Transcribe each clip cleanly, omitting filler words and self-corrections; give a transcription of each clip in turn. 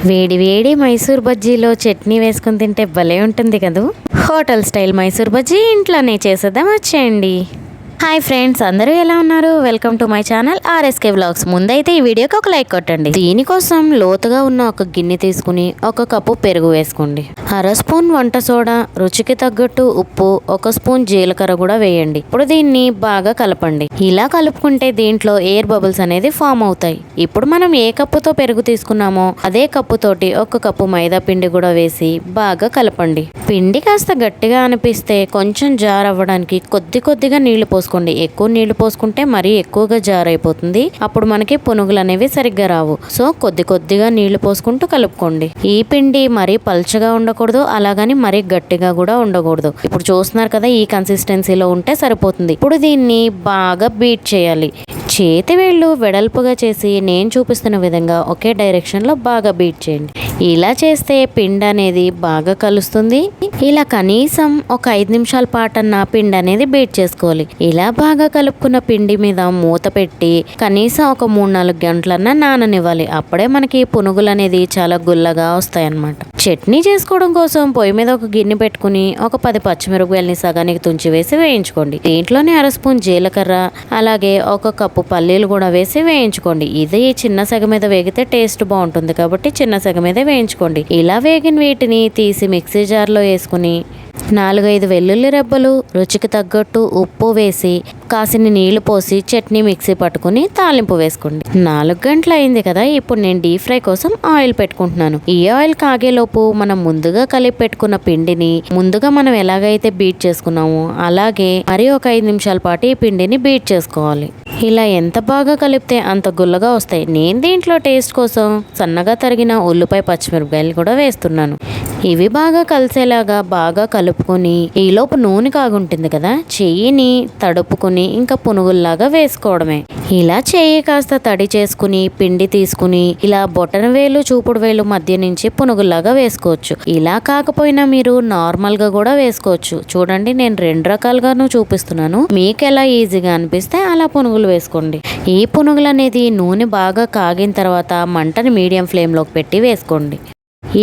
వేడి వేడి మైసూర్ బజ్జీలో చట్నీ వేసుకుని తింటే భలే ఉంటుంది కదూ. హోటల్ స్టైల్ మైసూర్ బజ్జీ ఇంట్లోనే చేసేద్దాం, వచ్చేయండి. హాయ్ ఫ్రెండ్స్, అందరూ ఎలా ఉన్నారు? Welcome to my channel RSK vlogs. ముందైతే ఈ వీడియోకి ఒక లైక్ కొట్టండి. దీనికోసం లోతుగా ఉన్న ఒక గిన్నె తీసుకుని ఒక కప్పు పెరుగు వేసుకోండి. అర స్పూన్ వంట సోడా, రుచికి తగ్గట్టు ఉప్పు, ఒక స్పూన్ జీలకర్ర కూడా వేయండి. ఇప్పుడు దీన్ని బాగా కలపండి. ఇలా కలుపుకుంటే దీంట్లో ఎయిర్ బబుల్స్ అనేది ఫామ్ అవుతాయి. ఇప్పుడు మనం ఏ కప్పుతో పెరుగు తీసుకున్నామో అదే కప్పుతోటి ఒక కప్పు మైదా పిండి కూడా వేసి బాగా కలపండి. పిండి కాస్త గట్టిగా అనిపిస్తే కొంచెం జార్ అవ్వడానికి కొద్దిగా నీళ్లు పోసుకోండి. ఎక్కువ నీళ్లు పోసుకుంటే మరీ ఎక్కువగా జార్ అయిపోతుంది. అప్పుడు మనకి పునుగులు అనేవి సరిగ్గా రావు. సో కొద్దిగా నీళ్లు పోసుకుంటూ కలుపుకోండి. ఈ పిండి మరీ పల్చగా ఉండకూడదు, అలాగని మరీ గట్టిగా కూడా ఉండకూడదు. ఇప్పుడు చూస్తున్నారు కదా, ఈ కన్సిస్టెన్సీలో ఉంటే సరిపోతుంది. ఇప్పుడు దీన్ని బాగా బీట్ చేయాలి. చేతి వేళ్ళు వెడల్పుగా చేసి నేను చూపిస్తున్న విధంగా ఒకే డైరెక్షన్లో బాగా బీట్ చేయండి. ఇలా చేస్తే పిండి అనేది బాగా కలుస్తుంది. ఇలా కనీసం ఒక 5 నిమిషాల పాటన్న పిండి అనేది బీట్ చేసుకోవాలి. ఇలా బాగా కలుపుకున్న పిండి మీద మూత పెట్టి కనీసం ఒక 3-4 గంటలన్నా నాననివ్వాలి. అప్పుడే మనకి పునుగులు అనేది చాలా గుల్లగా వస్తాయి అన్నమాట. చట్నీ చేసుకోవడం కోసం పొయ్యి మీద ఒక గిన్నె పెట్టుకుని ఒక 10 పచ్చిమిరపకాయలని సగానికి తుంచి వేసి వేయించుకోండి. దీంట్లోనే అర స్పూన్ జీలకర్ర, అలాగే ఒక కప్పు పల్లీలు కూడా వేసి వేయించుకోండి. ఇది చిన్న సెగ మీద వేగితే టేస్ట్ బాగుంటుంది కాబట్టి చిన్న సెగ మీద వేయించుకోండి. ఇలా వేగిన వీటిని తీసి మిక్సీ జార్లో వేసుకుని 4-5 వెల్లుల్లి రెబ్బలు, రుచికి తగ్గట్టు ఉప్పు వేసి కాసిని నీళ్లు పోసి చట్నీ మిక్సీ పట్టుకుని తాలింపు వేసుకోండి. 4 గంటలు అయింది కదా, ఇప్పుడు నేను డీప్ ఫ్రై కోసం ఆయిల్ పెట్టుకుంటున్నాను. ఈ ఆయిల్ కాగేలోపు మనం ముందుగా కలిపి పెట్టుకున్న పిండిని ముందుగా మనం ఎలాగైతే బీట్ చేసుకున్నామో అలాగే మరి ఒక 5 నిమిషాల పాటు ఈ పిండిని బీట్ చేసుకోవాలి. ఇలా ఎంత బాగా కలిపితే అంత గుల్లగా వస్తాయి. నేను దీంట్లో టేస్ట్ కోసం సన్నగా తరిగిన ఉల్లిపాయ, పచ్చిమిరపకాయలు కూడా వేస్తున్నాను. ఇవి బాగా కలిసేలాగా బాగా కలుపుకొని ఈలోపు నూనె కాగుంటుంది కదా, చెయ్యిని తడుపుకుని ఇంకా పునుగుల్లాగా వేసుకోవడమే. ఇలా చెయ్యి కాస్త తడి చేసుకుని పిండి తీసుకుని ఇలా బొటన వేలు, చూపుడు వేలు మధ్య నుంచి పునుగుల్లాగా వేసుకోవచ్చు. ఇలా కాకపోయినా మీరు నార్మల్ గా కూడా వేసుకోవచ్చు. చూడండి, నేను 2 రకాలుగాను చూపిస్తున్నాను. మీకు ఎలా ఈజీగా అనిపిస్తే అలా పునుగులు వేసుకోండి. ఈ పునుగులు అనేది నూనె బాగా కాగిన తర్వాత మంటని మీడియం ఫ్లేమ్లోకి పెట్టి వేసుకోండి.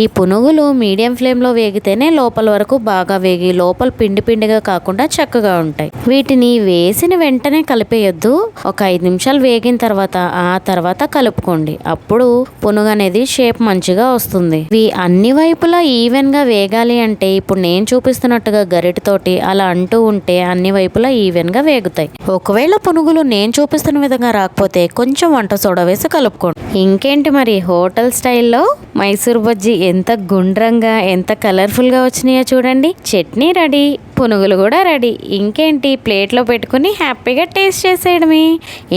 ఈ పునుగులు మీడియం ఫ్లేమ్లో వేగితేనే లోపల వరకు బాగా వేగి లోపల పిండి పిండిగా కాకుండా చక్కగా ఉంటాయి. వీటిని వేసిన వెంటనే కలిపేయొద్దు. ఒక 5 నిమిషాలు వేగిన తర్వాత ఆ తర్వాత కలుపుకోండి. అప్పుడు పునుగు అనేది షేప్ మంచిగా వస్తుంది. ఇవి అన్ని వైపులా ఈవెన్ గా వేగాలి అంటే ఇప్పుడు నేను చూపిస్తున్నట్టుగా గరిటతోటి అలా అంటూ ఉంటే అన్ని వైపులా ఈవెన్ గా వేగుతాయి. ఒకవేళ పునుగులు నేను చూపిస్తున్న విధంగా రాకపోతే కొంచెం వంట సోడా వేసి కలుపుకోండి. ఇంకేంటి మరి, హోటల్ స్టైల్లో మైసూర్ బజ్జీ ఎంత గుండ్రంగా ఎంత కలర్ఫుల్గా వచ్చినాయో చూడండి. చట్నీ రెడీ, పునుగులు కూడా రెడీ. ఇంకేంటి, ప్లేట్లో పెట్టుకుని హ్యాపీగా టేస్ట్ చేసేయడమే.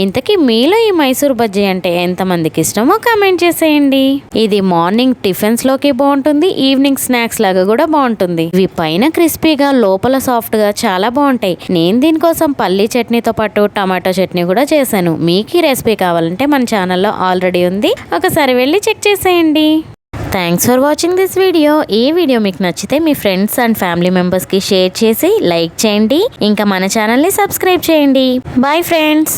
ఇంతకీ మీలో ఈ మైసూర్ బజ్జీ అంటే ఎంతమందికి ఇష్టమో కామెంట్ చేసేయండి. ఇది మార్నింగ్ టిఫిన్స్లోకి బాగుంటుంది, ఈవినింగ్ స్నాక్స్ లాగా కూడా బాగుంటుంది. ఇవి పైన క్రిస్పీగా లోపల సాఫ్ట్గా చాలా బాగుంటాయి. నేను దీనికోసం పల్లీ చట్నీతో పాటు టమాటో చట్నీ కూడా చేశాను. మీకు ఈ రెసిపీ కావాలంటే మన ఛానల్లో ఆల్రెడీ ఉంది, ఒకసారి వెళ్ళి చెక్ చేసేయండి. Thanks for watching this video. ఈ వీడియో మీకు నచ్చితే మీ ఫ్రెండ్స్ అండ్ ఫ్యామిలీ మెంబర్స్కి షేర్ చేసి లైక్ చేయండి. ఇంకా మన ఛానల్ని సబ్స్క్రైబ్ చేయండి. Bye friends.